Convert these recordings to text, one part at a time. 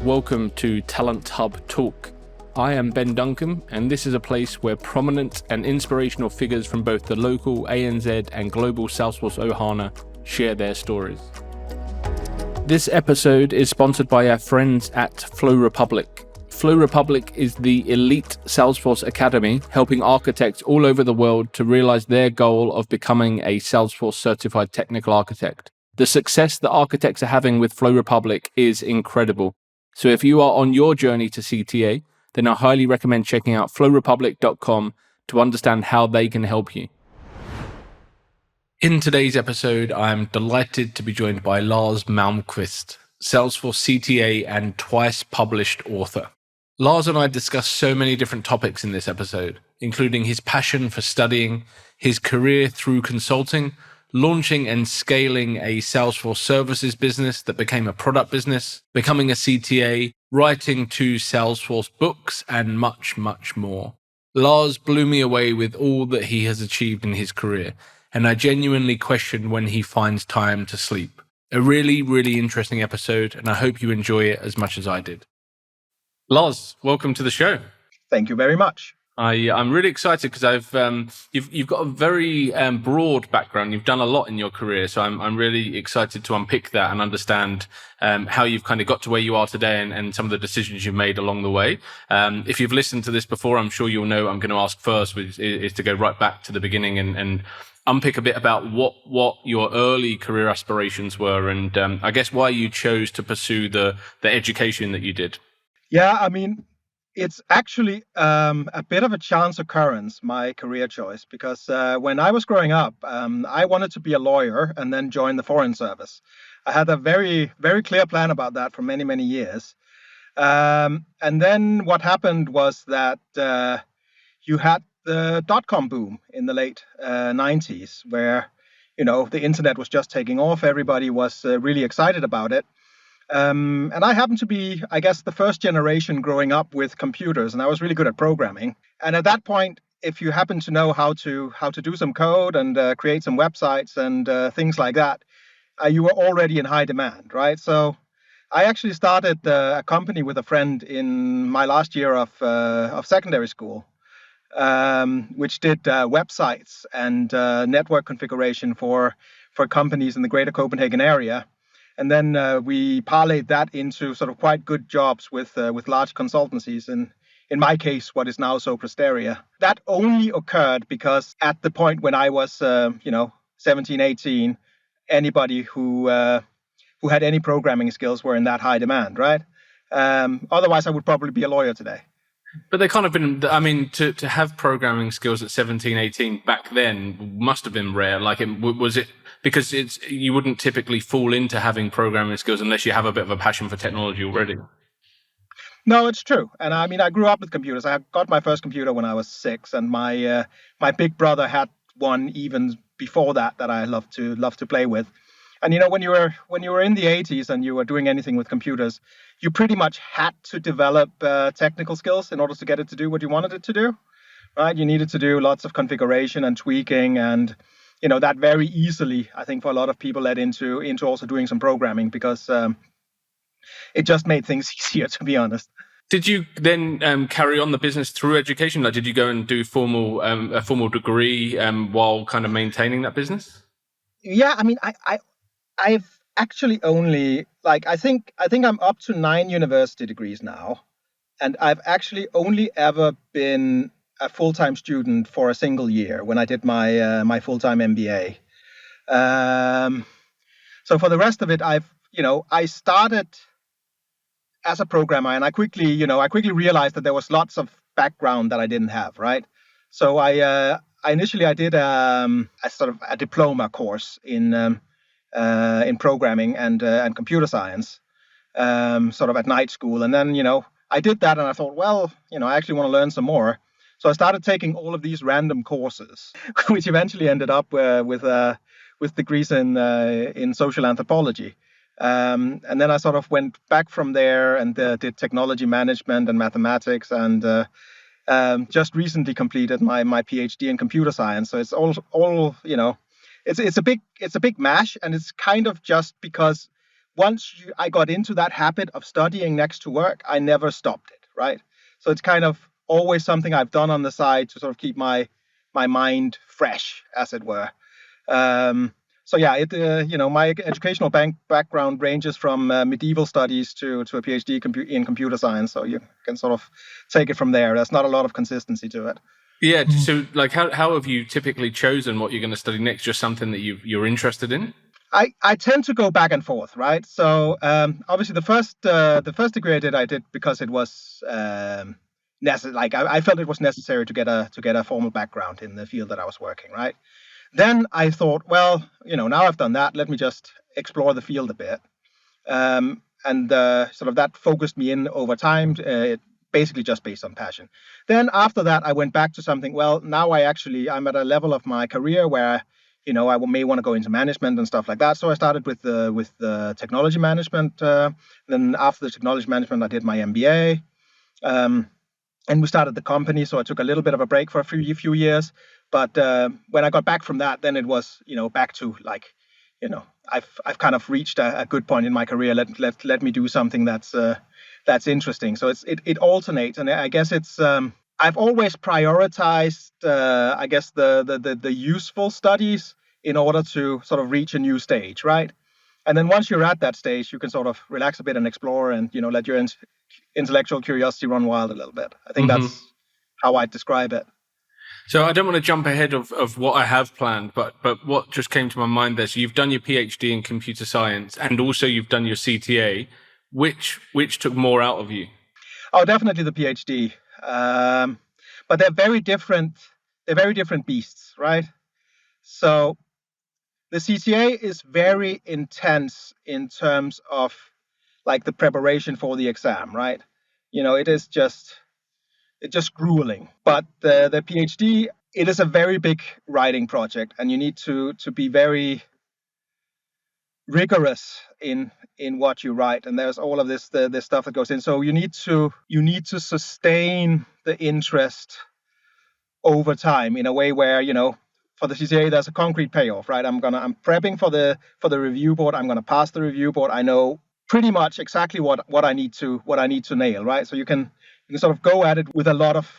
welcome to Talent Hub Talk. I am Ben Duncan, and this is a place where prominent and inspirational figures from both the local ANZ and global Salesforce Ohana share their stories. This episode is sponsored by our friends at FlowRepublic. FlowRepublic is the elite Salesforce Academy, helping architects all over the world to realize their goal of becoming a Salesforce certified technical architect. The success that architects are having with FlowRepublic is incredible. So if you are on your journey to CTA, then I highly recommend checking out flowrepublic.com to understand how they can help you. In today's episode, I'm delighted to be joined by Lars Malmqvist, Salesforce CTA and twice published author. Lars and I discussed so many different topics in this episode, including his passion for studying, his career through consulting, launching and scaling a Salesforce services business that became a product business, becoming a CTA, writing 2 Salesforce books, and much, much more. Lars blew me away with all that he has achieved in his career, and I genuinely question when he finds time to sleep. A really, really interesting episode, and I hope you enjoy it as much as I did. Lars, welcome to the show. Thank you very much. I'm really excited because you've got a very broad background. You've done a lot in your career, so I'm really excited to unpick that and understand how you've kind of got to where you are today and some of the decisions you've made along the way. If you've listened to this before, I'm sure you'll know what I'm going to ask first, which is to go right back to the beginning and unpick a bit about what your early career aspirations were, and I guess why you chose to pursue the education that you did. Yeah, I mean, it's actually a bit of a chance occurrence, my career choice, because when I was growing up, I wanted to be a lawyer and then join the Foreign Service. I had a very, very clear plan about that for many, many years. And then what happened was that you had the dot-com boom in the late 90s, where, the internet was just taking off. Everybody was really excited about it. And I happened to be, I guess, the first generation growing up with computers, and I was really good at programming. And at that point, if you happen to know how to do some code and create some websites and things like that, you were already in high demand, right? So I actually started a company with a friend in my last year of secondary school, which did websites and network configuration for companies in the greater Copenhagen area. And then we parlayed that into sort of quite good jobs with large consultancies, and in my case, what is now Sopra Steria. That only occurred because at the point when I was, 17, 18, anybody who had any programming skills were in that high demand, right? Otherwise, I would probably be a lawyer today. But they kind of been, to have programming skills at 17, 18 back then must have been rare. Was it because you wouldn't typically fall into having programming skills unless you have a bit of a passion for technology already? No, it's true. And I grew up with computers. I got my first computer when I was 6, and my big brother had one even before that I loved to play with. And when you were in the 80s and you were doing anything with computers, you pretty much had to develop technical skills in order to get it to do what you wanted it to do, right? You needed to do lots of configuration and tweaking, and that very easily, I think, for a lot of people led into also doing some programming, because it just made things easier, to be honest. Did you then carry on the business through education? Like, did you go and do a formal degree while kind of maintaining that business? Yeah, I've actually only, I think I'm up to 9 university degrees now, and I've actually only ever been a full-time student for a single year when I did my full-time MBA. So for the rest of it, I started as a programmer, and I quickly realized that there was lots of background that I didn't have, right? So I initially did a sort of a diploma course in programming and computer science, sort of at night school. And then, I did that, and I thought, well, I actually want to learn some more. So I started taking all of these random courses, which eventually ended up with degrees in social anthropology. And then I sort of went back from there and did technology management and mathematics, and just recently completed my PhD in computer science. So it's all it's a big mash, and it's kind of just because I got into that habit of studying next to work, I never stopped it, right? So it's kind of always something I've done on the side to sort of keep my mind fresh, as it were. So yeah, my educational background ranges from medieval studies to a PhD in computer science. So you can sort of take it from there. There's not a lot of consistency to it. Yeah. So, like, how have you typically chosen what you're going to study next? Just something that you're interested in? I tend to go back and forth, right? So obviously the first degree I did because it was necessary. Like I felt it was necessary to get a formal background in the field that I was working, right? Then I thought, well, now I've done that. Let me just explore the field a bit, and sort of that focused me in over time. Basically just based on passion. Then after that, I went back to something. Well, now I'm at a level of my career where I may want to go into management and stuff like that. So I started with the technology management. Then after the technology management, I did my MBA, and we started the company. So I took a little bit of a break for a few years. But when I got back from that, then it was back to like I've kind of reached a good point in my career. Let me do something that's interesting. So it alternates, and I guess it's I've always prioritized I guess the useful studies in order to sort of reach a new stage, right? And then once you're at that stage, you can sort of relax a bit and explore, and let your intellectual curiosity run wild a little bit. I think that's how I'd describe it. So I don't want to jump ahead of what I have planned, but what just came to my mind there. So you've done your PhD in computer science, and also you've done your CTA. Which took more out of you? Oh, definitely the PhD. But they're very different. They're very different beasts, right? So the CTA is very intense in terms of like the preparation for the exam, right? It's just grueling. But the PhD, it is a very big writing project, and you need to be very rigorous in what you write, and there's all of this stuff that goes in. So you need to sustain the interest over time in a way where for the CTA there's a concrete payoff, right? I'm prepping for the review board. I'm gonna pass the review board. I know pretty much exactly what I need to nail, right? So you can sort of go at it with a lot of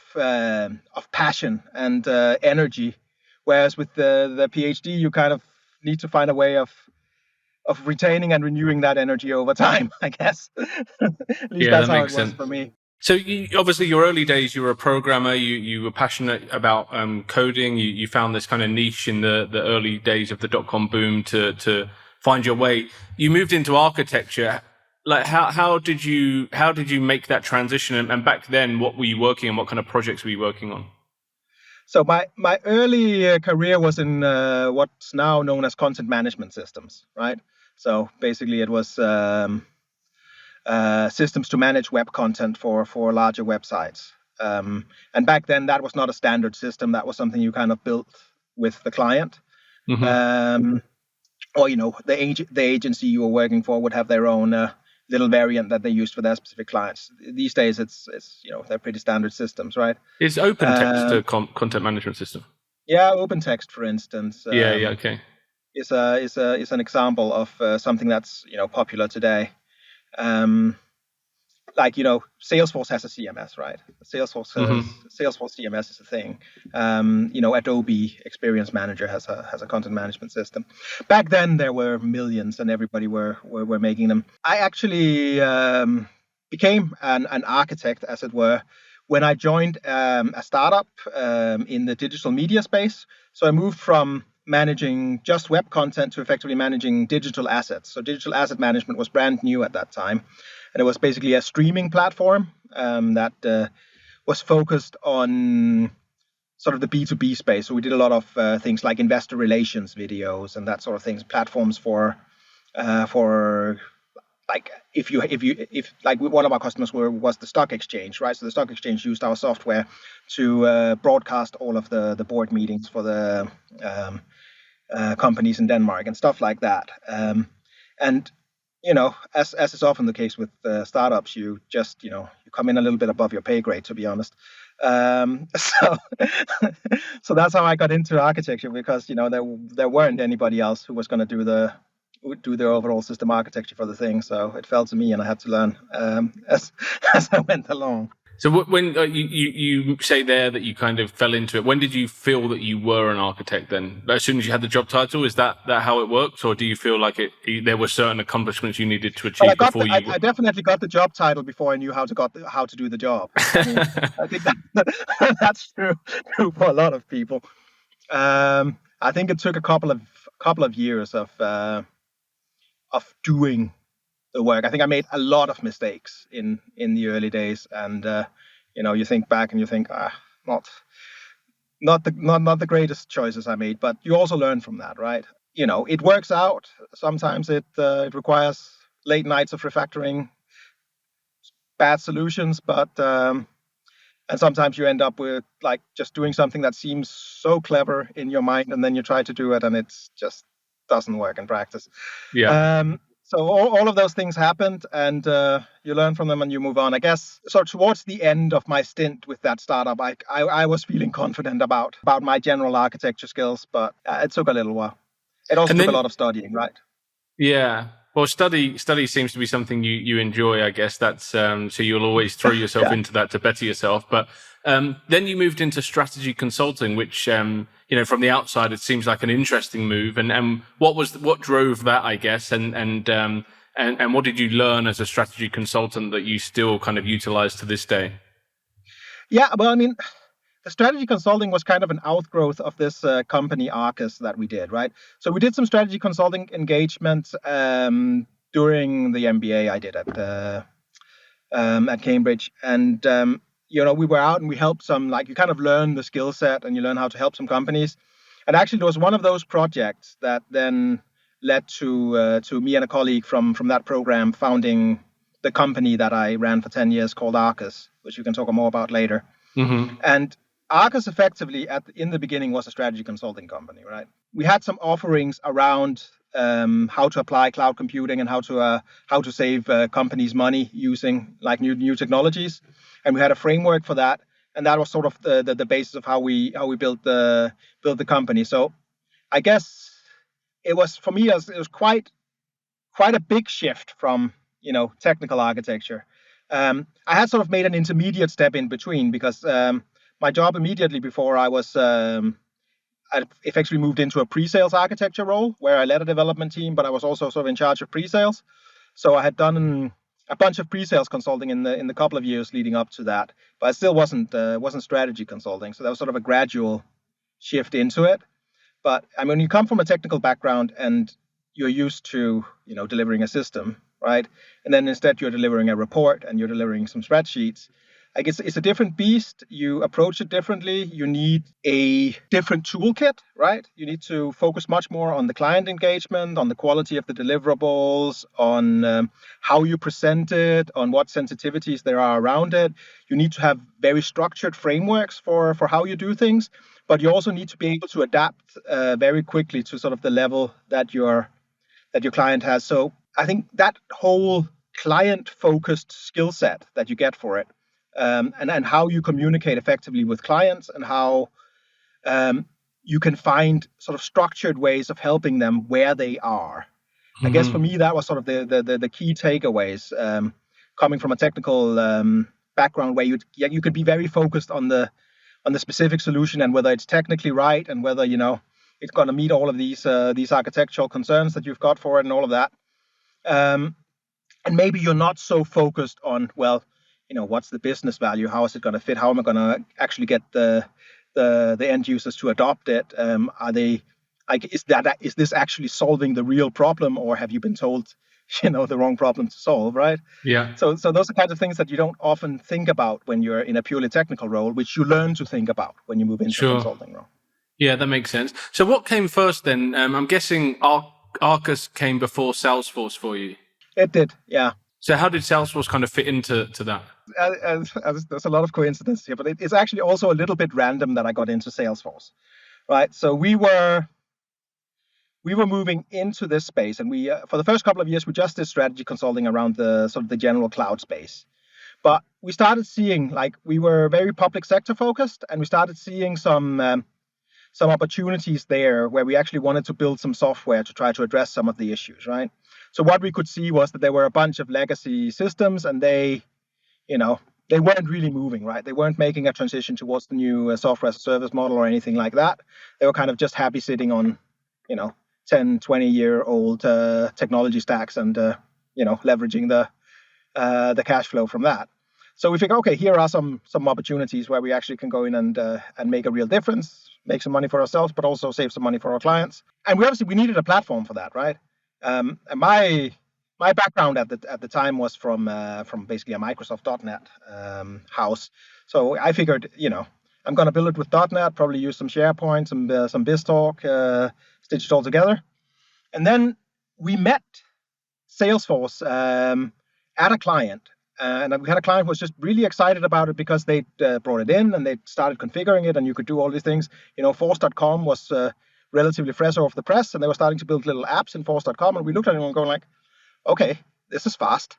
passion and energy, whereas with the PhD you kind of need to find a way of retaining and renewing that energy over time, I guess. At least that's how it was for me. So obviously your early days, you were a programmer, you were passionate about coding, you found this kind of niche in the early days of the dot-com boom to find your way. You moved into architecture. Like how did you make that transition? And back then, what were you working on? What kind of projects were you working on? So my early career was in what's now known as content management systems, right? So basically it was systems to manage web content for larger websites. And back then that was not a standard system. That was something you kind of built with the client. Mm-hmm. Or the agency you were working for would have their own little variant that they used for their specific clients. These days it's they're pretty standard systems, right? Is OpenText a content management system? Yeah, OpenText, for instance. Okay. Is an example of something that's popular today. Salesforce has a CMS, right? Salesforce CMS is a thing. Adobe Experience Manager has a content management system. Back then there were millions, and everybody were making them. I actually became an architect, as it were, when I joined a startup in the digital media space. So I moved from managing just web content to effectively managing digital assets. So digital asset management was brand new at that time. And it was basically a streaming platform that was focused on sort of the B2B space. So we did a lot of things like investor relations videos and that sort of things, platforms for like if like one of our customers was the stock exchange, right? So the stock exchange used our software to broadcast all of the board meetings for the companies in Denmark and stuff like that. And as is often the case with startups, you just you come in a little bit above your pay grade, to be honest. So that's how I got into architecture, because there weren't anybody else who was going to do do the overall system architecture for the thing. So it fell to me, and I had to learn as as I went along. So when you say there that you kind of fell into it, when did you feel that you were an architect then? As soon as you had the job title, is that how it works? Or do you feel like there were certain accomplishments you needed to achieve before you... I definitely got the job title before I knew how to do the job. I mean, I think that's true for a lot of people. I think it took a couple of years of doing the work. I think I made a lot of mistakes in the early days, and you think back and you think, not the greatest choices I made, but you also learn from that, right? It works out. Sometimes it requires late nights of refactoring bad solutions, but and sometimes you end up with like just doing something that seems so clever in your mind, and then you try to do it, and it just doesn't work in practice. Yeah. So all of those things happened, and you learn from them and you move on. I guess so. Towards the end of my stint with that startup, I was feeling confident about my general architecture skills, but it took a little while. It also took a lot of studying, right? Yeah. Well, study seems to be something you enjoy, I guess. That's so you'll always throw yourself into that to better yourself. But then you moved into strategy consulting, which from the outside it seems like an interesting move. And what drove that, I guess, and what did you learn as a strategy consultant that you still kind of utilize to this day? Yeah, well, I mean, the strategy consulting was kind of an outgrowth of this company Arcus that we did, right? So we did some strategy consulting engagements during the MBA I did at Cambridge, and we were out and we helped some, like, you kind of learn the skill set and you learn how to help some companies. And actually, there was one of those projects that then led to me and a colleague from that program founding the company that I ran for 10 years called Arcus, which we can talk more about later. Mm-hmm. And Arcus effectively in the beginning was a strategy consulting company, right? We had some offerings around how to apply cloud computing and how to save companies money using like new technologies, and we had a framework for that, and that was sort of the basis of how we built the company. So I guess it was, for me, it was quite a big shift from technical architecture. I had sort of made an intermediate step in between because my job immediately before I effectively moved into a pre-sales architecture role where I led a development team, but I was also sort of in charge of pre-sales. So I had done a bunch of pre-sales consulting in the couple of years leading up to that, but it still wasn't strategy consulting. So that was sort of a gradual shift into it. But I mean, when you come from a technical background and you're used to delivering a system, right, and then instead you're delivering a report and you're delivering some spreadsheets, I guess it's a different beast. You approach it differently. You need a different toolkit, right? You need to focus much more on the client engagement, on the quality of the deliverables, on how you present it, on what sensitivities there are around it. You need to have very structured frameworks for how you do things, but you also need to be able to adapt very quickly to sort of the level that your client has. So I think that whole client-focused skill set that you get for it, and how you communicate effectively with clients, and how you can find sort of structured ways of helping them where they are. Mm-hmm. I guess for me, that was sort of the key takeaways, coming from a technical background where you could be very focused on the specific solution and whether it's technically right and whether it's going to meet all of these architectural concerns that you've got for it and all of that. And maybe you're not so focused on, what's the business value? How is it going to fit? How am I going to actually get the end users to adopt it? Is this actually solving the real problem, or have you been told, the wrong problem to solve, right? Yeah. So those are kinds of things that you don't often think about when you're in a purely technical role, which you learn to think about when you move into a consulting role. Yeah, that makes sense. So what came first then? I'm guessing Arcus came before Salesforce for you. It did, yeah. So how did Salesforce kind of fit into that? There's a lot of coincidence here, but it's actually also a little bit random that I got into Salesforce, right? So we were moving into this space, and we for the first couple of years we just did strategy consulting around the sort of the general cloud space. But we started seeing, like, we were very public sector focused, and we started seeing some some opportunities there where we actually wanted to build some software to try to address some of the issues, right? So what we could see was that there were a bunch of legacy systems, and they weren't really moving, right? They weren't making a transition towards the new software as a service model or anything like that. They were kind of just happy sitting on, 10, 20-year-old technology stacks and, leveraging the cash flow from that. So we figured, okay, here are some opportunities where we actually can go in and make a real difference, make some money for ourselves, but also save some money for our clients. And we needed a platform for that, right? And my background at the time was from basically a Microsoft .NET house. So I figured, I'm going to build it with .NET, probably use some SharePoint, some BizTalk, stitch it all together. And then we met Salesforce at a client. And we had a client who was just really excited about it because they brought it in and they started configuring it, and you could do all these things. Force.com was relatively fresh off the press, and they were starting to build little apps in Force.com. And we looked at it and going like, okay, this is fast.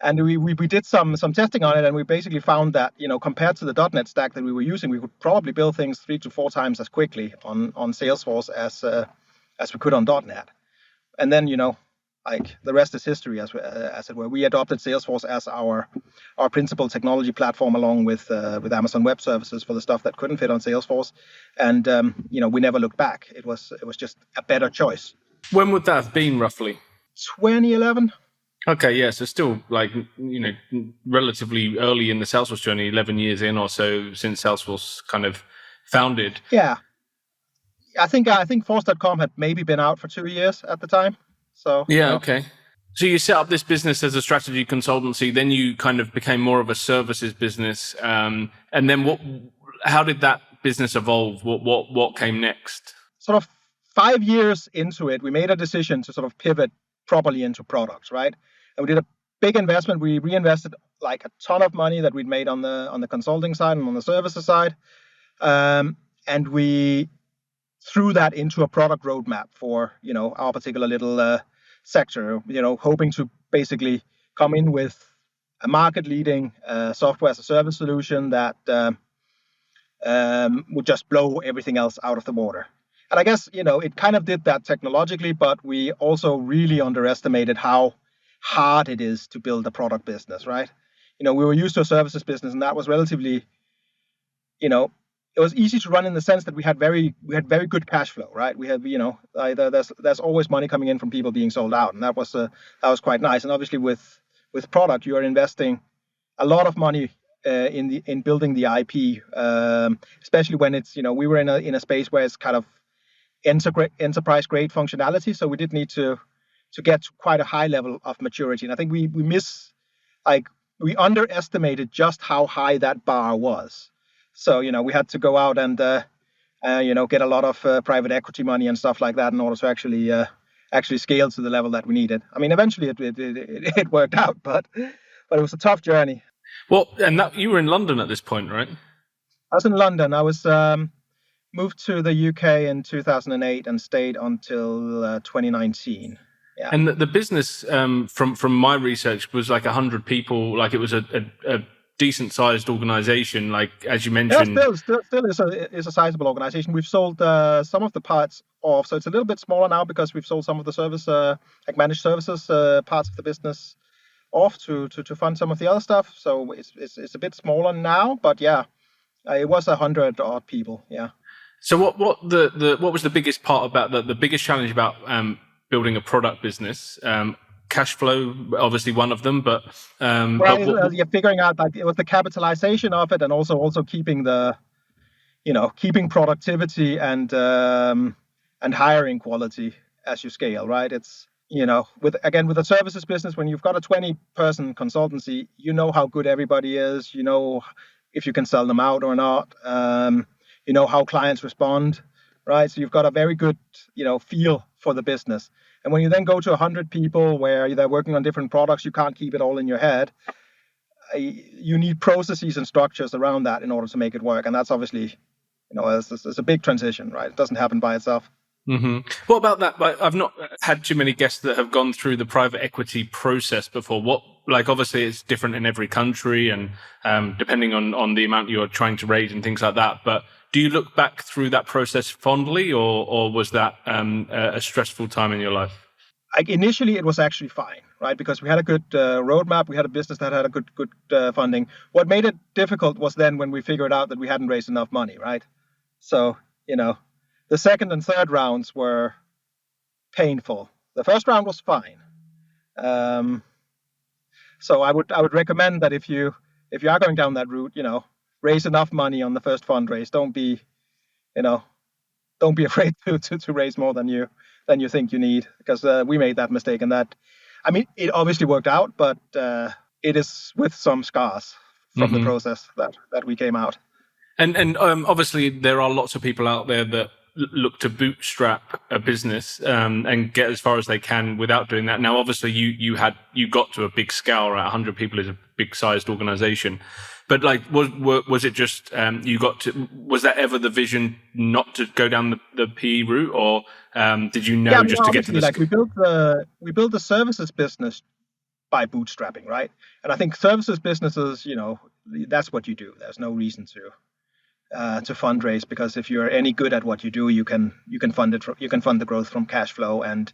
And we did some testing on it, and we basically found that, compared to the .NET stack that we were using, we could probably build things 3 to 4 times as quickly on Salesforce as we could on .NET. And then, like the rest is history, as it were. We adopted Salesforce as our principal technology platform, along with Amazon Web Services for the stuff that couldn't fit on Salesforce. And we never looked back. It was just a better choice. When would that have been roughly? 2011. Okay, yeah, so still relatively early in the Salesforce journey, 11 years in or so since Salesforce kind of founded. Yeah, I think Force.com had maybe been out for 2 years at the time. So yeah, okay. So you set up this business as a strategy consultancy, then you kind of became more of a services business, and then how did that business evolve? What came next? Sort of 5 years into it, we made a decision to sort of pivot properly into products, right? And we did a big investment. We reinvested like a ton of money that we'd made on the consulting side and on the services side, and we threw that into a product roadmap for our particular little sector. Hoping to basically come in with a market-leading software as a service solution that would just blow everything else out of the water. And I guess it kind of did that technologically, but we also really underestimated how hard it is to build a product business, right? We were used to a services business, and that was relatively, it was easy to run in the sense that we had very good cash flow, right? We had, there's always money coming in from people being sold out, and that was quite nice. And obviously with product, you are investing a lot of money in building the IP, especially when it's we were in a space where it's kind of enterprise grade functionality, so we did need to get to quite a high level of maturity. And I think we underestimated just how high that bar was. So we had to go out and get a lot of private equity money and stuff like that in order to actually scale to the level that we needed. I mean, eventually it worked out, but it was a tough journey. Well, and you were in London at this point, right? I was in London. I was moved to the UK in 2008 and stayed until 2019. Yeah. And the business, from my research, was like 100 people. Like it was a decent-sized organization. Like as you mentioned, still is a sizable organization. We've sold some of the parts off, so it's a little bit smaller now because we've sold some of the service, like managed services parts of the business off to fund some of the other stuff. So it's a bit smaller now, but yeah, it was 100 odd people. Yeah. So what was the biggest part about the biggest challenge about building a product business? Cash flow, obviously one of them, but you're figuring out like it was the capitalization of it, and also keeping keeping productivity and hiring quality as you scale, right? It's with a services business, when you've got a 20-person consultancy, how good everybody is, if you can sell them out or not, how clients respond, right? So you've got a very good feel for the business. And when you then go to 100 people where they're working on different products, you can't keep it all in your head. You need processes and structures around that in order to make it work. And that's obviously, it's a big transition, right? It doesn't happen by itself. Mm-hmm. What about that? I've not had too many guests that have gone through the private equity process before. Obviously it's different in every country and depending on the amount you're trying to raise and things like that. But Do you look back through that process fondly, or was that a stressful time in your life? Initially, it was actually fine, right? Because we had a good roadmap. We had a business that had a good funding. What made it difficult was then when we figured out that we hadn't raised enough money, right? So, the second and third rounds were painful. The first round was fine. So I would recommend that if you are going down that route, raise enough money on the first fundraise. Don't be afraid to raise more than you think you need, because we made that mistake, and that, I mean, it obviously worked out, but it is with some scars from the process that we came out. And obviously there are lots of people out there that look to bootstrap a business and get as far as they can without doing that. Now, obviously you got to a big scale, right? 100 people is a big sized organization. But like, was it just was that ever the vision not to go down the PE route, or did you know just to get to the like we built the services business by bootstrapping, right? And I think services businesses, that's what you do. There's no reason to fundraise, because if you're any good at what you do, you can fund it. You can fund the growth from cash flow, and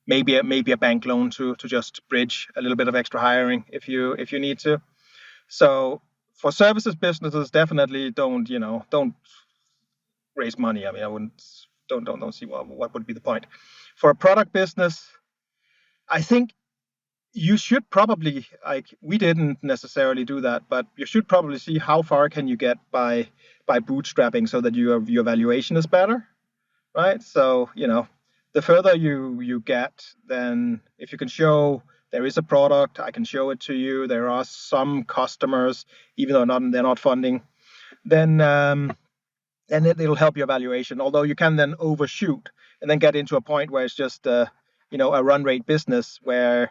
maybe a bank loan to just bridge a little bit of extra hiring if you need to. So for services businesses, definitely don't raise money. I mean, I don't see what would be the point. For a product business, I think you should probably, like, we didn't necessarily do that, but you should probably see how far can you get by bootstrapping so that your valuation is better, right? So, the further you get, then if you can show there is a product, I can show it to you, there are some customers, even though they're not funding, then it'll help your valuation. Although you can then overshoot and then get into a point where it's just a run rate business where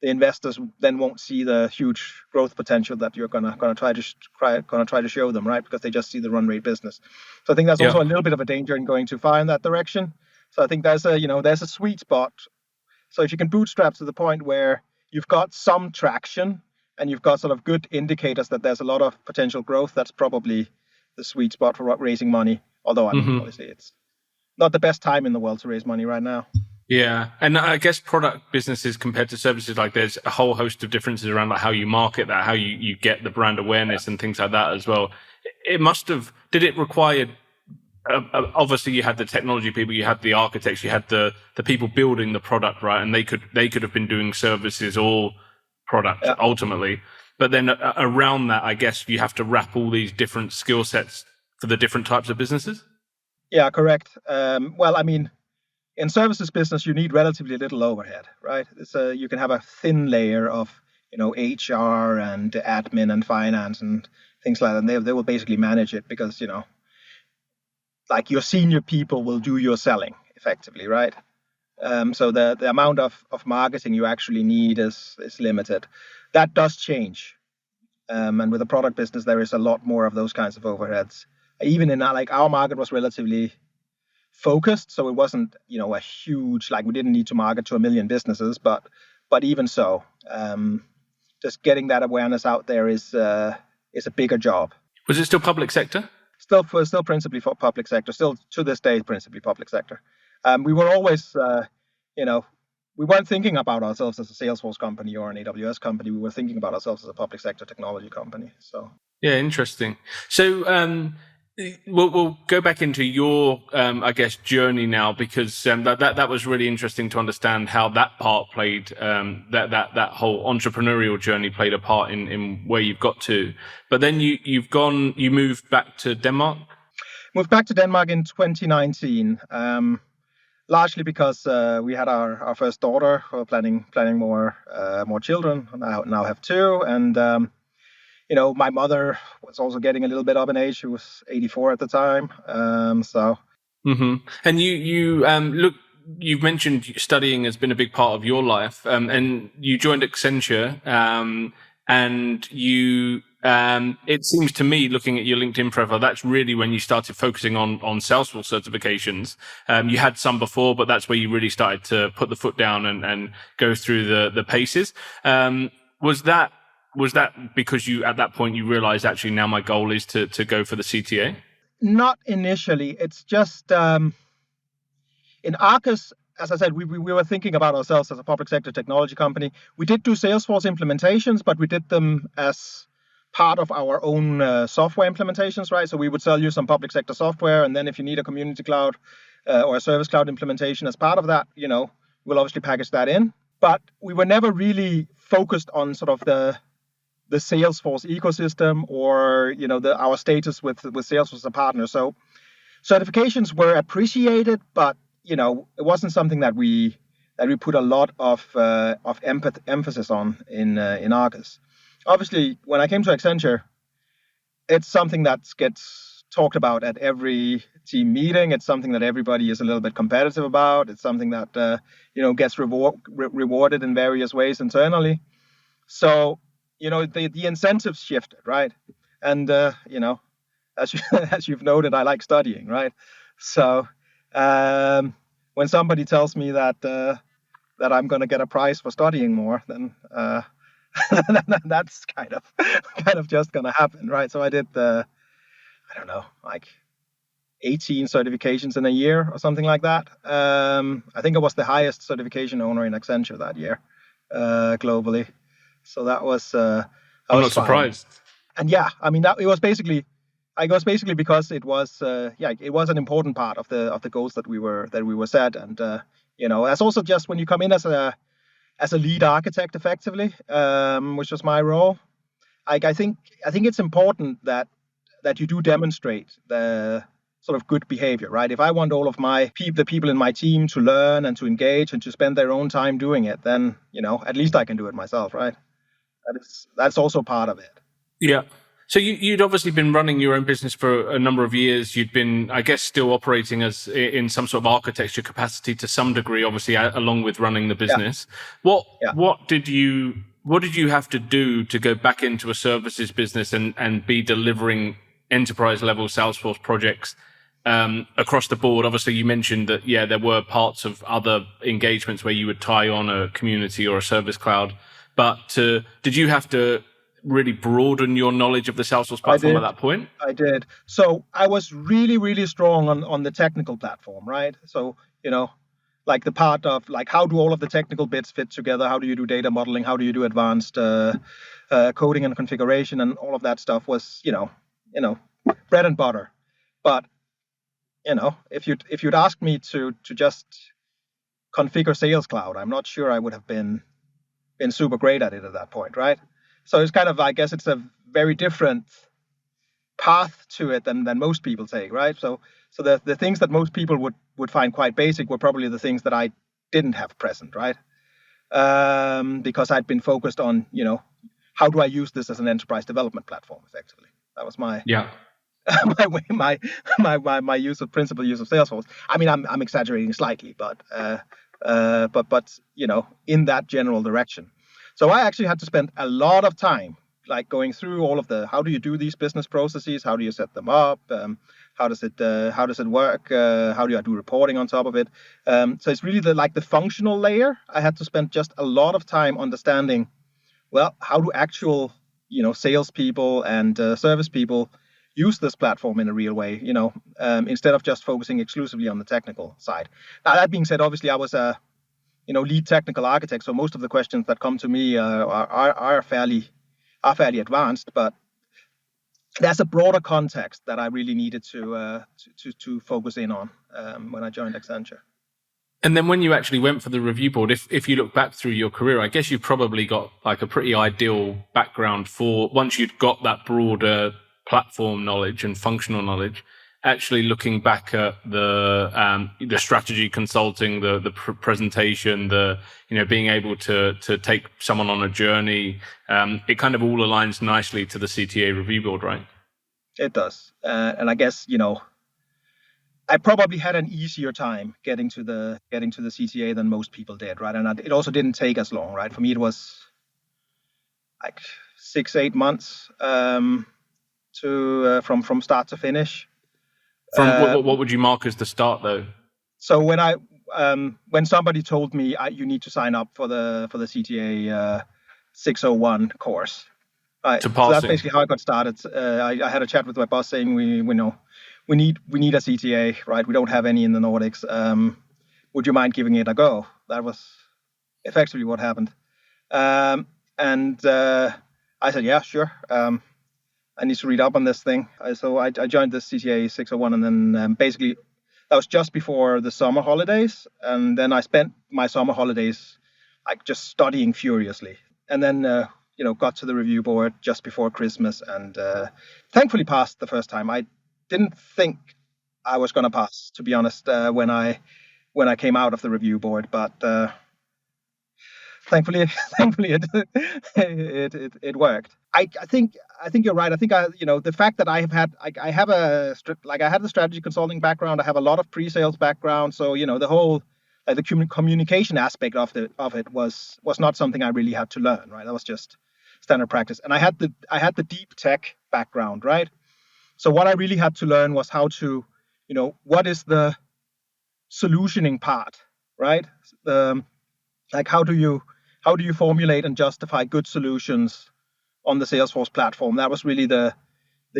the investors then won't see the huge growth potential that you're gonna try to show them, right? Because they just see the run rate business. So I think that's also a little bit of a danger in going too far in that direction. So I think there's a sweet spot. So if you can bootstrap to the point where you've got some traction and you've got sort of good indicators that there's a lot of potential growth, that's probably the sweet spot for raising money. Although, I mean, obviously it's not the best time in the world to raise money right now. Yeah. And I guess product businesses compared to services, like there's a whole host of differences around like how you market that, how you get the brand awareness and things like that as well. Did it require, obviously you had the technology people, you had the architects, you had the people building the product, right? And they could have been doing services or product ultimately. But then around that, I guess you have to wrap all these different skill sets for the different types of businesses. Yeah, correct. Well, I mean, in services business, you need relatively little overhead, right? You can have a thin layer of, HR and admin and finance and things like that. And they will basically manage it because, like your senior people will do your selling effectively, right? So the amount of marketing you actually need is limited. That does change. And with a product business, there is a lot more of those kinds of overheads. Even in our market was relatively focused, so it wasn't a huge, like, we didn't need to market to 1 million businesses, but even so, just getting that awareness out there is a bigger job. Was it still public sector? Still principally for public sector. Still to this day, principally public sector. We were always, we weren't thinking about ourselves as a Salesforce company or an AWS company. We were thinking about ourselves as a public sector technology company. So yeah, interesting. So we'll go back into your, I guess, journey now, because that was really interesting to understand how that part played, that whole entrepreneurial journey played a part in where you've got to. But then you moved back to Denmark? Moved back to Denmark in 2019, largely because we had our first daughter. We were planning more children. I now have 2, and my mother was also getting a little bit up in age. She was 84 at the time. And you've mentioned studying has been a big part of your life, and you joined Accenture, and you, it seems to me, looking at your LinkedIn profile, that's really when you started focusing on Salesforce certifications. You had some before, but that's where you really started to put the foot down and go through the paces. Was that because at that point you realized, actually now my goal is to go for the CTA? Not initially. It's just in Arcus, as I said, we were thinking about ourselves as a public sector technology company. We did do Salesforce implementations, but we did them as part of our own software implementations, right? So we would sell you some public sector software, and then if you need a community cloud or a service cloud implementation as part of that, we'll obviously package that in. But we were never really focused on sort of the Salesforce ecosystem or our status with Salesforce as a partner. So certifications were appreciated, but it wasn't something that we put a lot of emphasis on in Arcus. Obviously, when I came to Accenture, it's something that gets talked about at every team meeting. It's something that everybody is a little bit competitive about. It's something that gets rewarded in various ways internally. So the incentives shifted, right? And as you've noted, I like studying, right? So when somebody tells me that I'm going to get a prize for studying more, then that's kind of just going to happen, right? So I did like 18 certifications in a year or something like that. I think I was the highest certification owner in Accenture that year globally. So that was I'm not surprised. And it was basically because it was an important part of the goals that we were set. And that's also just when you come in as a lead architect effectively, which was my role. I think it's important that you do demonstrate the sort of good behavior, right? If I want all of the people in my team to learn and to engage and to spend their own time doing it, then at least I can do it myself, right? That's also part of it. Yeah. So you'd obviously been running your own business for a number of years. You'd been, I guess, still operating as in some sort of architecture capacity to some degree, obviously, along with running the business. Yeah. What did you have to do to go back into a services business and be delivering enterprise level Salesforce projects across the board? Obviously, you mentioned that, there were parts of other engagements where you would tie on a community or a service cloud. But did you have to really broaden your knowledge of the Salesforce platform at that point? I did. So I was really, really strong on the technical platform, right? So, like the part of like how do all of the technical bits fit together? How do you do data modeling? How do you do advanced coding and configuration? And all of that stuff was, bread and butter. But, if you'd asked me to just configure Sales Cloud, I'm not sure I would have been super great at it at that point, right? So it's kind of, I guess it's a very different path to it than most people take, right? So the things that most people would find quite basic were probably the things that I didn't have present, right? Because I'd been focused on, how do I use this as an enterprise development platform effectively? That was my my principal use of Salesforce. I mean, I'm exaggerating slightly, but in that general direction. So I actually had to spend a lot of time like going through all of how do you do these business processes? How do you set them up? How does it work? How do I do reporting on top of it? So it's really the functional layer. I had to spend just a lot of time understanding, well, how do actual, salespeople and service people use this platform in a real way, instead of just focusing exclusively on the technical side. Now, that being said, obviously I was a lead technical architect, so most of the questions that come to me are fairly advanced. But there's a broader context that I really needed to focus in on when I joined Accenture. And then when you actually went for the review board, if you look back through your career, I guess you've probably got like a pretty ideal background for once you'd got that broader platform knowledge and functional knowledge. Actually looking back at the strategy consulting, the presentation, being able to take someone on a journey, it kind of all aligns nicely to the CTA review board, right? It does, and I guess I probably had an easier time getting to the CTA than most people did, right? And it also didn't take as long, right? For me, it was like 6-8 months from start to finish. What would you mark as the start, though? So when somebody told me you need to sign up for the CTA 601 course, right? So that's basically how I got started. I had a chat with my boss saying we need a CTA, right? We don't have any in the Nordics. Would you mind giving it a go? That was effectively what happened. And I said, yeah, sure. I need to read up on this thing. So I joined the CTA 601, and then basically that was just before the summer holidays. And then I spent my summer holidays like just studying furiously. And then, got to the review board just before Christmas, and thankfully passed the first time. I didn't think I was going to pass, to be honest, when I came out of the review board, but thankfully it worked. I think you're right. I think the fact that I had the strategy consulting background. I have a lot of pre-sales background, so the whole the communication aspect of it was not something I really had to learn. Right, that was just standard practice. And I had the deep tech background, right? So what I really had to learn was how to, what is the solutioning part, right? How do you formulate and justify good solutions on the Salesforce platform? That was really the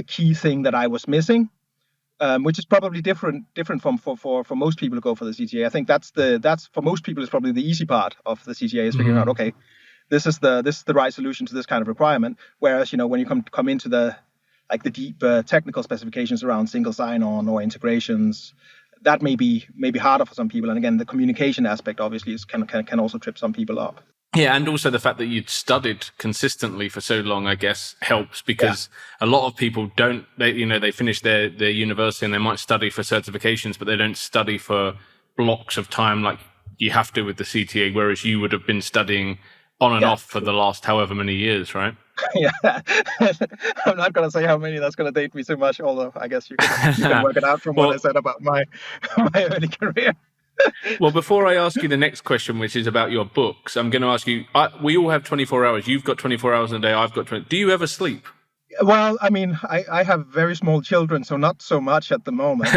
key thing that I was missing, which is probably different from for most people who go for the CTA. I think that's for most people is probably the easy part of the CTA is figuring out, okay, this is the right solution to this kind of requirement. Whereas when you come into the deep technical specifications around single sign-on or integrations, that may be harder for some people. And again, the communication aspect obviously can also trip some people up. Yeah, and also the fact that you'd studied consistently for so long, I guess, helps, because a lot of people don't. They finish their university and they might study for certifications, but they don't study for blocks of time like you have to with the CTA. Whereas you would have been studying on and off for the last however many years, right? Yeah, I'm not going to say how many. That's going to date me too much. Although I guess you can work it out from what I said about my early career. Well, before I ask you the next question, which is about your books, I'm going to ask you, we all have 24 hours. You've got 24 hours in a day. I've got 20. Do you ever sleep? Well, I mean, I have very small children, so not so much at the moment.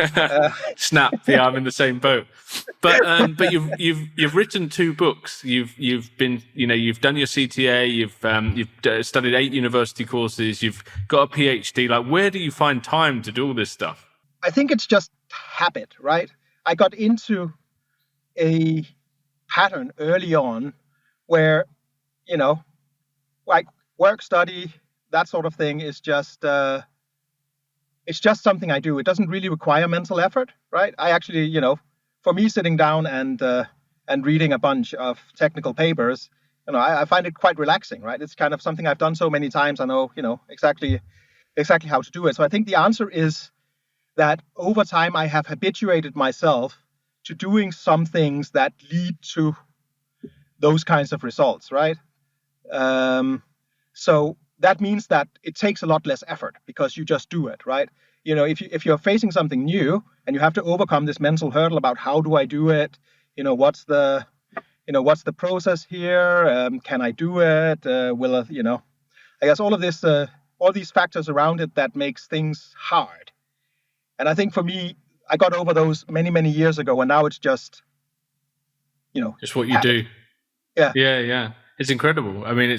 Snap! Yeah, I'm in the same boat. But you've written 2 books. You've been you've done your CTA. You've studied 8 university courses. You've got a PhD. Like, where do you find time to do all this stuff? I think it's just habit, right? I got into a pattern early on where like work, study, that sort of thing is just it's just something I do. It doesn't really require mental effort, right? I actually, for me, sitting down and reading a bunch of technical papers, I find it quite relaxing, right? It's kind of something I've done so many times. I know, exactly how to do it. So I think the answer is that over time I have habituated myself to doing some things that lead to those kinds of results, right? So that means that it takes a lot less effort because you just do it, right? If you're facing something new and you have to overcome this mental hurdle about how do I do it, what's the process here? Can I do it? I guess all these factors around it that makes things hard. And I think for me, I got over those many, many years ago, and now it's just, just what you do. Yeah. It's incredible. I mean,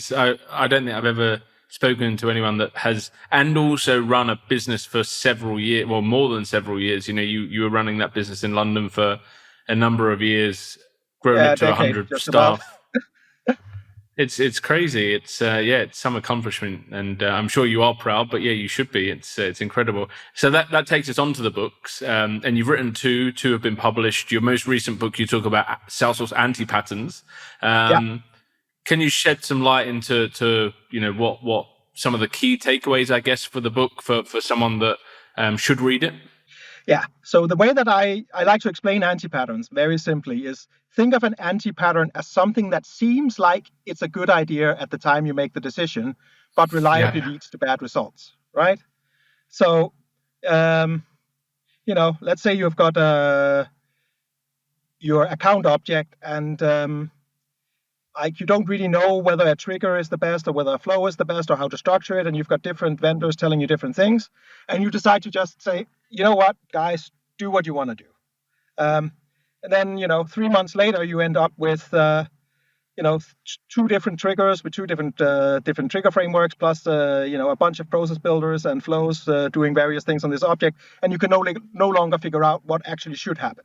I don't think I've ever spoken to anyone that has, and also run a business for several years, well, more than several years. You were running that business in London for a number of years, grown it to 100 staff. It's crazy. It's some accomplishment, and I'm sure you are proud. But yeah, you should be. It's incredible. So that takes us on to the books, and you've written 2 have been published. Your most recent book, you talk about Salesforce anti-patterns. Can you shed some light into what some of the key takeaways, I guess, for the book for someone that should read it? Yeah. So the way that I like to explain anti-patterns very simply is think of an anti-pattern as something that seems like it's a good idea at the time you make the decision, but reliably leads to bad results, right? So, let's say you've got your account object and you don't really know whether a trigger is the best or whether a flow is the best or how to structure it, and you've got different vendors telling you different things, and you decide to just say, you know what, guys, do what you want to do. And then, 3 months later, you end up with two different triggers with two different trigger frameworks, plus a bunch of process builders and flows doing various things on this object, and you can no longer figure out what actually should happen,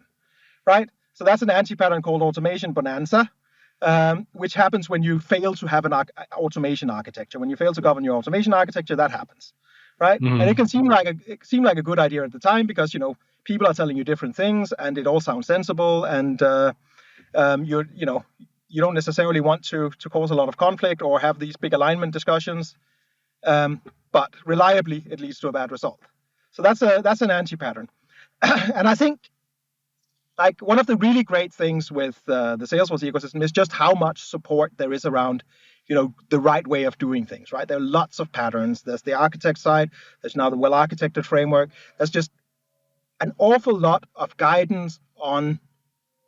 right? So that's an anti-pattern called automation bonanza, which happens when you fail to have an automation architecture. When you fail to govern your automation architecture, that happens, right? Mm-hmm. And it can seem like a good idea at the time because people are telling you different things and it all sounds sensible, and you don't necessarily want to cause a lot of conflict or have these big alignment discussions, but reliably it leads to a bad result. So that's an anti-pattern, and I think like one of the really great things with the Salesforce ecosystem is just how much support there is around the right way of doing things. Right, there are lots of patterns. There's the architect side. There's now the well-architected framework. There's just an awful lot of guidance on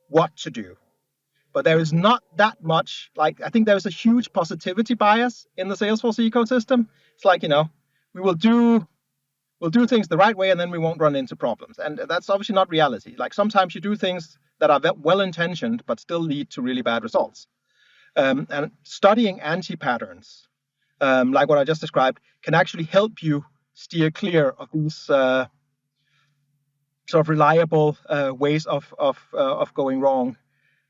what to do. But there is not that much, I think there's a huge positivity bias in the Salesforce ecosystem. It's like, we'll do things the right way and then we won't run into problems. And that's obviously not reality. Like sometimes you do things that are well-intentioned but still lead to really bad results. And studying anti-patterns, like what I just described, can actually help you steer clear of these sort of reliable ways of going wrong.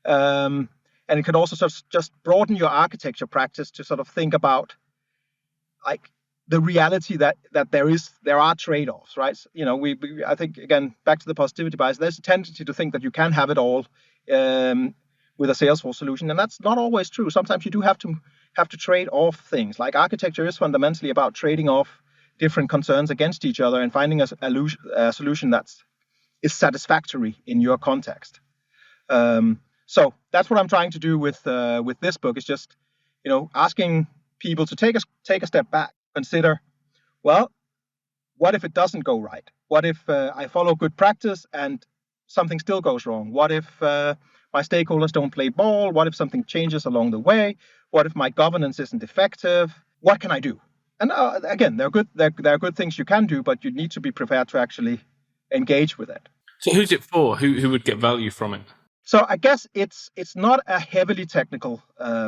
And it can also sort of just broaden your architecture practice to sort of think about like the reality that there are trade-offs, right? I think again back to the positivity bias. There's a tendency to think that you can have it all with a Salesforce solution, and that's not always true. Sometimes you do have to trade off things. Like architecture is fundamentally about trading off different concerns against each other and finding a solution that is satisfactory in your context. So that's what I'm trying to do with this book, is just asking people to take a step back, consider, well, what if it doesn't go right? What if I follow good practice and something still goes wrong? What if my stakeholders don't play ball? What if something changes along the way? What if my governance isn't effective? What can I do? And again, there are good things you can do, but you need to be prepared to actually engage with it. So who's it for? Who would get value from it? So I guess it's not a heavily technical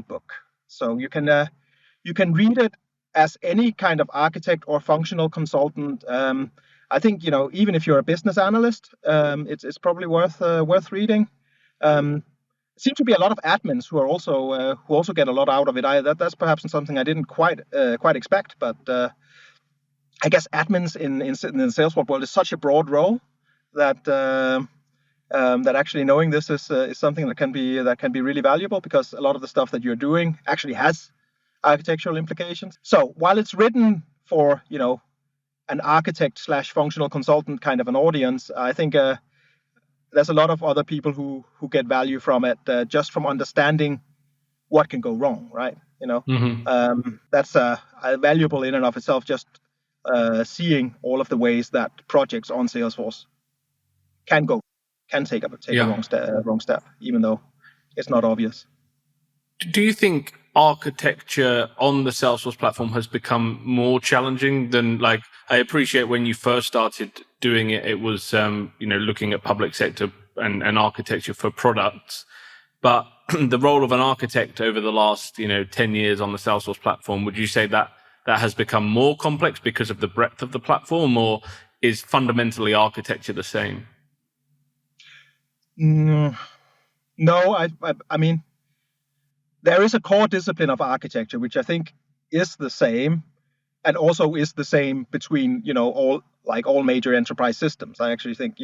book. So you can read it as any kind of architect or functional consultant. I think even if you're a business analyst, it's probably worth reading. There seem to be a lot of admins who also get a lot out of it. That's perhaps something I didn't quite expect, but I guess admins in the Salesforce world is such a broad role that actually knowing this is something that can be really valuable, because a lot of the stuff that you're doing actually has architectural implications. So while it's written for an architect / functional consultant kind of an audience, I think there's a lot of other people who get value from it just from understanding what can go wrong, right? That's valuable in and of itself, just seeing all of the ways that projects on Salesforce can take a wrong step, even though it's not obvious. Do you think architecture on the Salesforce platform has become more challenging than, I appreciate when you first started doing it, it was, looking at public sector and architecture for products. But the role of an architect over the last, 10 years on the Salesforce platform, would you say that has become more complex because of the breadth of the platform, or is fundamentally architecture the same? No, I mean, there is a core discipline of architecture, which I think is the same, and also is the same between, all major enterprise systems. I actually think,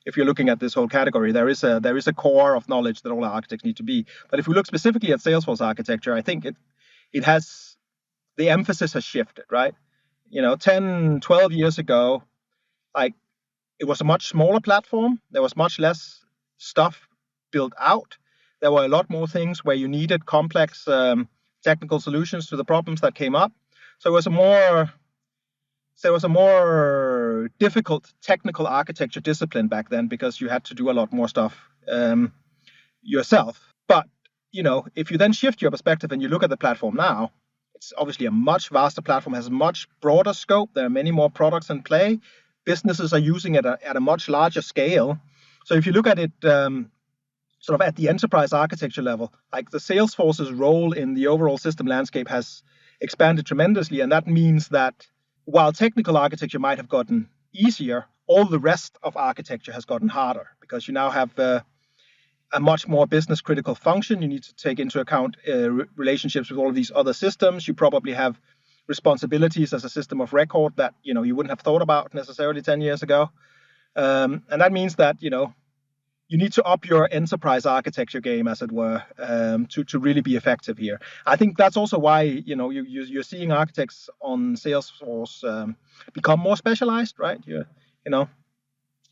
if you're looking at this whole category, there is a core of knowledge that all architects need to be. But if we look specifically at Salesforce architecture, I think it has, the emphasis has shifted, right? 10, 12 years ago, it was a much smaller platform. There was much less stuff built out. There were a lot more things where you needed complex technical solutions to the problems that came up. So there was a more difficult technical architecture discipline back then, because you had to do a lot more stuff yourself. But if you then shift your perspective and you look at the platform now, it's obviously a much vaster platform, has a much broader scope. There are many more products in play. Businesses are using it at a much larger scale. So if you look at it sort of at the enterprise architecture level, like the Salesforce's role in the overall system landscape has expanded tremendously. And that means that while technical architecture might have gotten easier, all the rest of architecture has gotten harder, because you now have a much more business critical function. You need to take into account relationships with all of these other systems. You probably have responsibilities as a system of record that you wouldn't have thought about necessarily 10 years ago. And that means that you need to up your enterprise architecture game, as it were, to really be effective here. I think that's also why you're seeing architects on Salesforce become more specialized, right?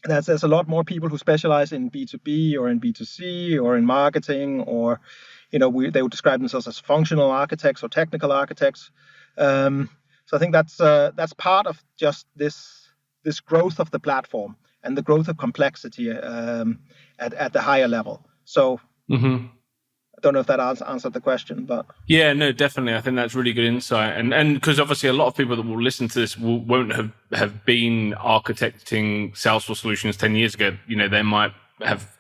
There's a lot more people who specialize in B2B or in B2C or in marketing, or they would describe themselves as functional architects or technical architects. So I think that's part of just this growth of the platform and the growth of complexity at the higher level. So I don't know if that answered the question, but yeah, no, definitely. I think that's really good insight, and because obviously a lot of people that will listen to this won't have been architecting Salesforce solutions 10 years ago. They might have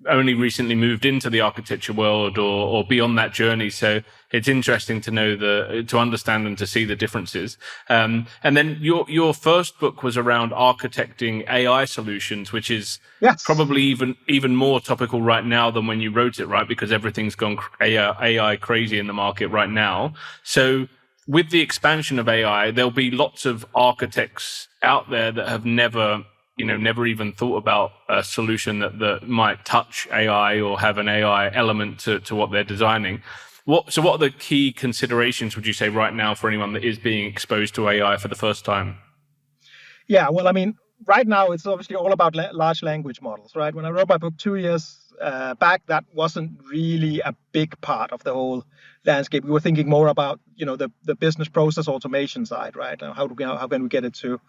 only recently moved into the architecture world or be on that journey. So it's interesting to know to understand and to see the differences. And then your first book was around architecting AI solutions, which is probably even more topical right now than when you wrote it, right? Because everything's gone AI crazy in the market right now. So with the expansion of AI, there'll be lots of architects out there that have never even thought about a solution that might touch AI or have an AI element to what they're designing. What are the key considerations, would you say, right now for anyone that is being exposed to AI for the first time? Yeah, well, I mean, right now it's obviously all about large language models, right? When I wrote my book 2 years back, that wasn't really a big part of the whole landscape. We were thinking more about, the business process automation side, right? How can we get it to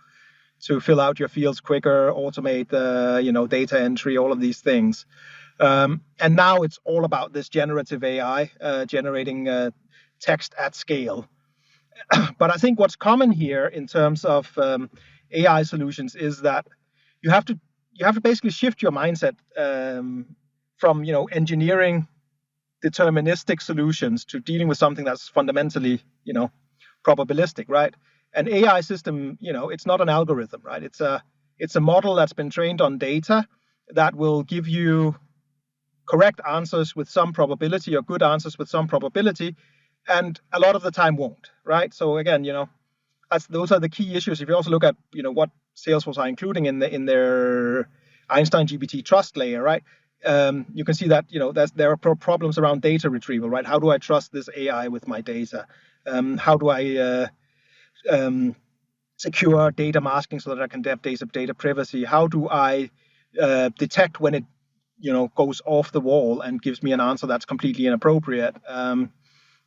fill out your fields quicker, automate data entry, all of these things. And now it's all about this generative AI, generating text at scale. But I think what's common here in terms of AI solutions is that you have to basically shift your mindset from engineering deterministic solutions to dealing with something that's fundamentally probabilistic, right? An AI system, it's not an algorithm, right? It's a model that's been trained on data that will give you correct answers with some probability or good answers with some probability, and a lot of the time won't, right? So again, those are the key issues. If you also look at what Salesforce are including in their Einstein GPT trust layer, right? You can see that there are problems around data retrieval, right? How do I trust this AI with my data? How do I secure data masking so that I can have data privacy? How do I detect when it goes off the wall and gives me an answer that's completely inappropriate?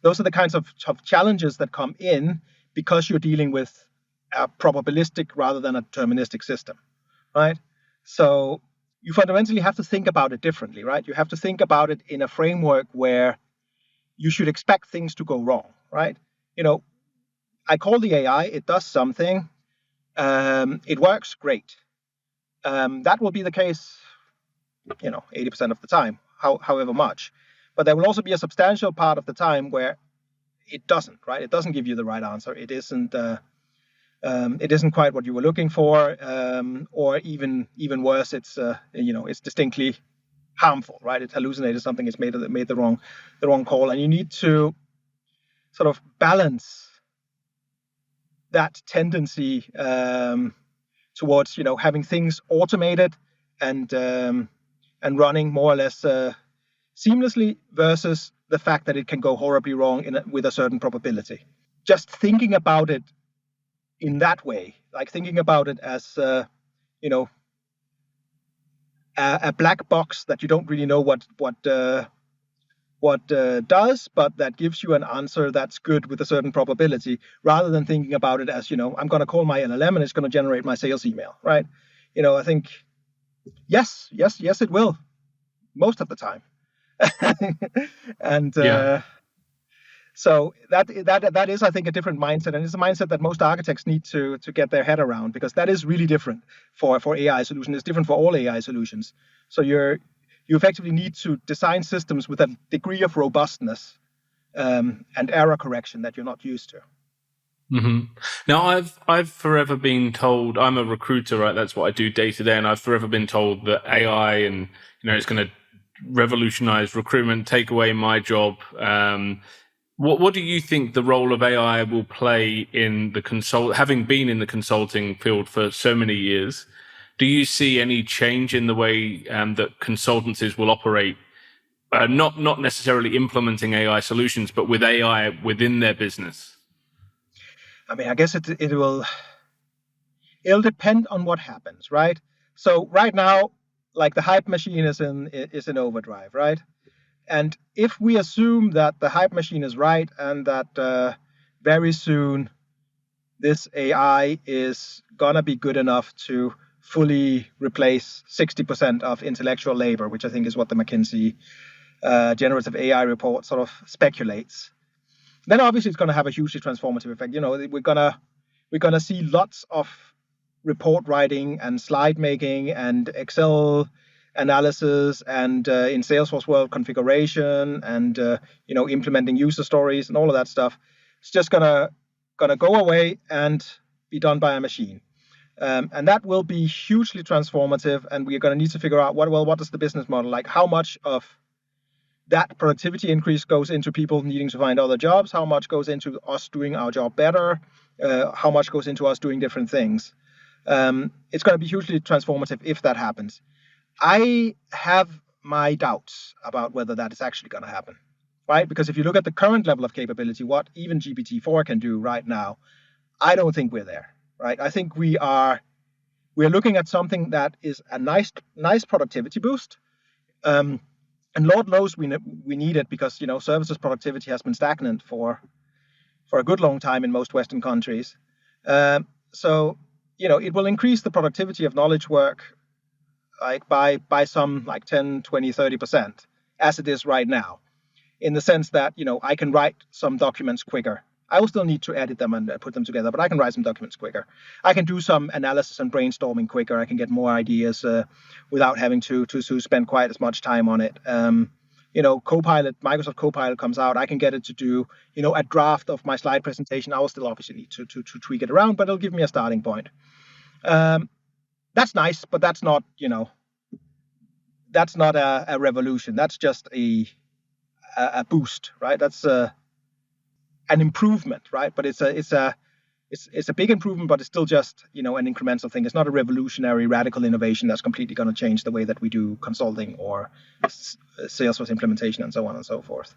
Those are the kinds of challenges that come in because you're dealing with a probabilistic rather than a deterministic system, right? So you fundamentally have to think about it differently, right? You have to think about it in a framework where you should expect things to go wrong, right? I call the AI, it does something, it works great. That will be the case, 80% of the time, however much. But there will also be a substantial part of the time where it doesn't, right? It doesn't give you the right answer. It isn't quite what you were looking for, or even worse, it's distinctly harmful, right? It hallucinated something, it's made the wrong call, and you need to sort of balance that tendency towards having things automated and running more or less seamlessly versus the fact that it can go horribly wrong with a certain probability. Just thinking about it in that way, like thinking about it as a black box that you don't really know what does, but that gives you an answer that's good with a certain probability, rather than thinking about it as, I'm going to call my LLM and it's going to generate my sales email, right? I think, yes, it will, most of the time. And so that is, I think, a different mindset, and it's a mindset that most architects need to get their head around, because that is really different for AI solutions. It's different for all AI solutions. So you effectively need to design systems with a degree of robustness and error correction that you're not used to. Mm-hmm. Now, I've forever been told, I'm a recruiter, right? That's what I do day to day, and I've forever been told that AI and it's going to revolutionize recruitment, take away my job. What do you think the role of AI will play in the having been in the consulting field for so many years? Do you see any change in the way that consultancies will operate? Not necessarily implementing AI solutions, but with AI within their business. I mean, I guess it'll depend on what happens, right? So right now, like the hype machine is in overdrive, right? And if we assume that the hype machine is right and that very soon this AI is gonna be good enough to fully replace 60% of intellectual labor, which I think is what the McKinsey generative AI report sort of speculates, then obviously it's going to have a hugely transformative effect. We're gonna see lots of report writing and slide making and Excel analysis and in Salesforce world configuration and implementing user stories and all of that stuff. It's just gonna go away and be done by a machine. And that will be hugely transformative, and we're going to need to figure out what is the business model like? How much of that productivity increase goes into people needing to find other jobs? How much goes into us doing our job better? How much goes into us doing different things? It's going to be hugely transformative if that happens. I have my doubts about whether that is actually going to happen, right? Because if you look at the current level of capability, what even GPT-4 can do right now, I don't think we're there, right? I think we're looking at something that is a nice productivity boost. And Lord knows we need it because services productivity has been stagnant for a good long time in most Western countries. So it will increase the productivity of knowledge work like by some like 10, 20, 30% as it is right now, in the sense that I can write some documents quicker. I will still need to edit them and put them together, but I can write some documents quicker. I can do some analysis and brainstorming quicker. I can get more ideas without having to spend quite as much time on it. Copilot, Microsoft Copilot comes out. I can get it to do, a draft of my slide presentation. I will still obviously need to tweak it around, but it'll give me a starting point. That's nice, but that's not a revolution. That's just a boost, right? That's an improvement, right? But it's a big improvement, but it's still just an incremental thing. It's not a revolutionary, radical innovation that's completely going to change the way that we do consulting or Salesforce implementation and so on and so forth.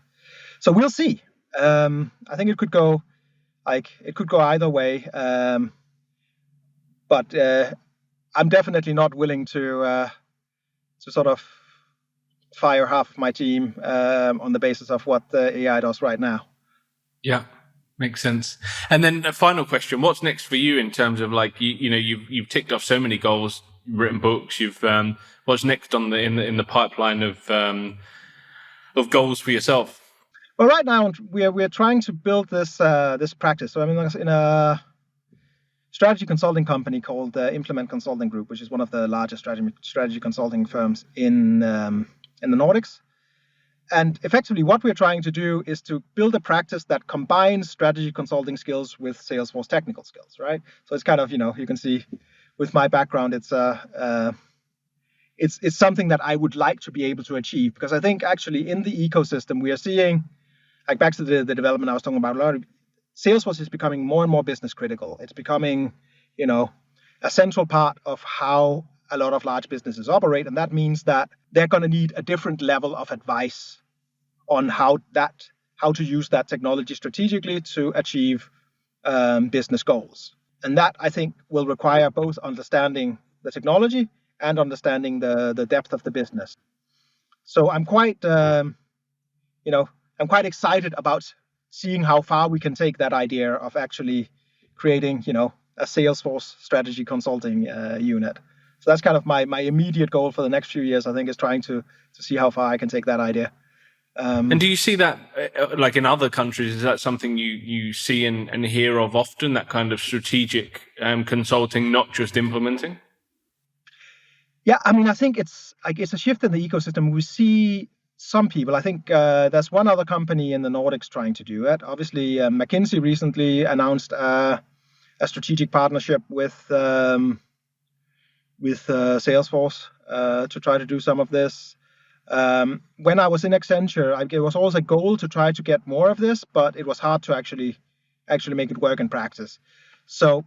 So we'll see. I think it could go either way. But I'm definitely not willing to sort of fire half of my team on the basis of what the AI does right now. Yeah, makes sense. And then a final question: what's next for you in terms of you've ticked off so many goals, written books. What's next in the pipeline of goals for yourself? Well, right now we're trying to build this practice. So in a strategy consulting company called Implement Consulting Group, which is one of the largest strategy consulting firms in the Nordics. And effectively, what we're trying to do is to build a practice that combines strategy consulting skills with Salesforce technical skills, right? So it's kind of, you can see with my background, it's something that I would like to be able to achieve, because I think actually in the ecosystem we are seeing, like back to the development I was talking about, Salesforce is becoming more and more business critical. It's becoming, a central part of how a lot of large businesses operate, and that means that they're going to need a different level of advice on how to use that technology strategically to achieve business goals. And that, I think, will require both understanding the technology and understanding the depth of the business. So I'm quite excited about seeing how far we can take that idea of actually creating a Salesforce strategy consulting unit. So that's kind of my immediate goal for the next few years, I think, is trying to see how far I can take that idea. And do you see that, like in other countries, is that something you see and hear of often, that kind of strategic consulting, not just implementing? Yeah, I mean, I think it's a shift in the ecosystem. We see some people. I think there's one other company in the Nordics trying to do it. Obviously, McKinsey recently announced a strategic partnership with Salesforce to try to do some of this. When I was in Accenture, it was always a goal to try to get more of this, but it was hard to actually make it work in practice. So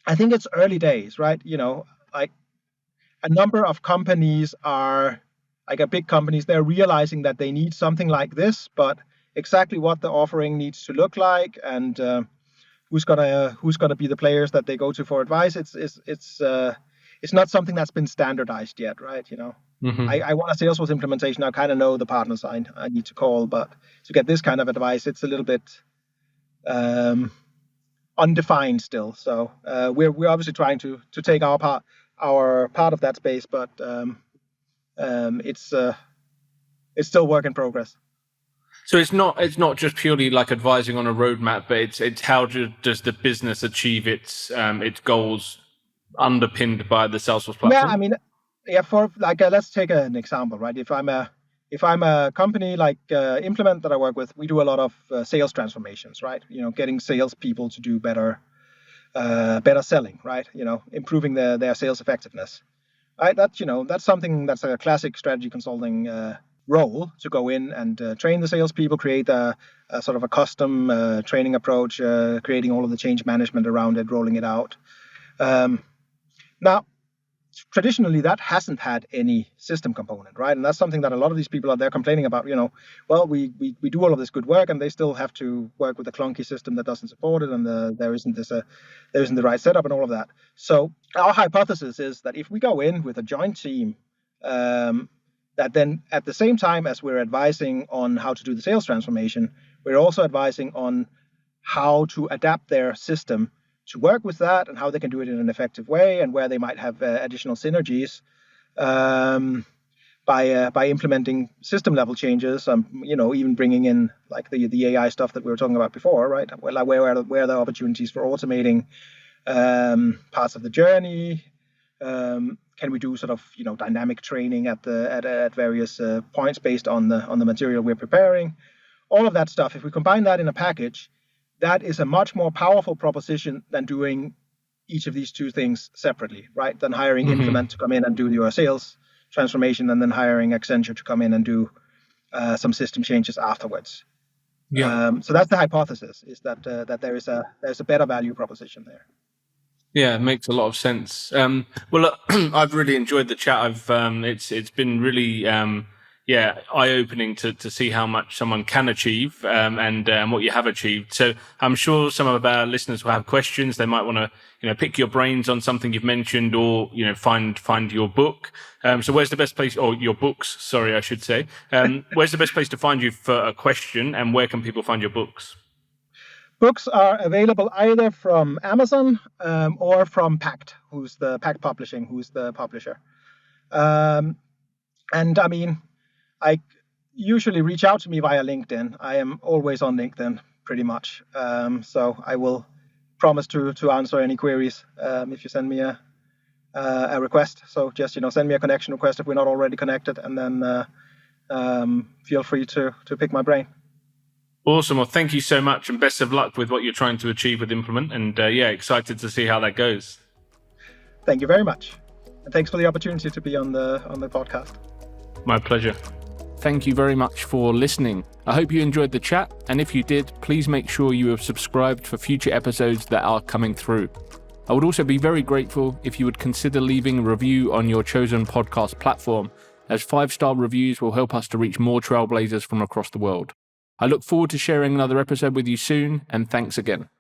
I think it's early days, right? Like a number of companies are big companies, they're realizing that they need something like this, but exactly what the offering needs to look like and who's gonna be the players that they go to for advice. It's not something that's been standardized yet, right? Mm-hmm. I want a Salesforce implementation. I kind of know the partners I need to call, but to get this kind of advice, it's a little bit undefined still. So we're obviously trying to take our part of that space, but it's still work in progress. So it's not just purely like advising on a roadmap, but it's how does the business achieve its goals underpinned by the Salesforce platform? Yeah, I mean, for let's take an example, right? If I'm a company like Implement that I work with, we do a lot of sales transformations, right? Getting salespeople to do better selling, right? Improving their sales effectiveness, right? That's something that's a classic strategy consulting role, to go in and train the salespeople, create a sort of a custom training approach, creating all of the change management around it, rolling it out. Now, traditionally, that hasn't had any system component, right? And that's something that a lot of these people are there complaining about. Well, we do all of this good work, and they still have to work with a clunky system that doesn't support it, and there isn't the right setup and all of that. So our hypothesis is that if we go in with a joint team, that then at the same time as we're advising on how to do the sales transformation, we're also advising on how to adapt their system to work with that, and how they can do it in an effective way, and where they might have additional synergies by implementing system level changes. Even bringing in like the AI stuff that we were talking about before, right? Like where are the opportunities for automating parts of the journey? Can we do sort of dynamic training at various points based on the material we're preparing? All of that stuff. If we combine that in a package, that is a much more powerful proposition than doing each of these two things separately, right? Than hiring Implement to come in and do your sales transformation, and then hiring Accenture to come in and do some system changes afterwards. Yeah. So that's the hypothesis: is that there's a better value proposition there. Yeah, it makes a lot of sense. Well, I've really enjoyed the chat. It's been really eye-opening to see how much someone can achieve and what you have achieved. So I'm sure some of our listeners will have questions. They might want to pick your brains on something you've mentioned, or find your book. So where's the best place, or your books? Sorry, I should say. Where's the best place to find you for a question, and where can people find your books? Books are available either from Amazon or from Pact, who's the Pact Publishing, who's the publisher. And I mean, I usually reach out to me via LinkedIn. I am always on LinkedIn, pretty much. So I will promise to answer any queries if you send me a request. So just send me a connection request if we're not already connected, and then feel free to pick my brain. Awesome. Well, thank you so much, and best of luck with what you're trying to achieve with Implement. And excited to see how that goes. Thank you very much, and thanks for the opportunity to be on the podcast. My pleasure. Thank you very much for listening. I hope you enjoyed the chat, and if you did, please make sure you have subscribed for future episodes that are coming through. I would also be very grateful if you would consider leaving a review on your chosen podcast platform, as 5-star reviews will help us to reach more trailblazers from across the world. I look forward to sharing another episode with you soon, and thanks again.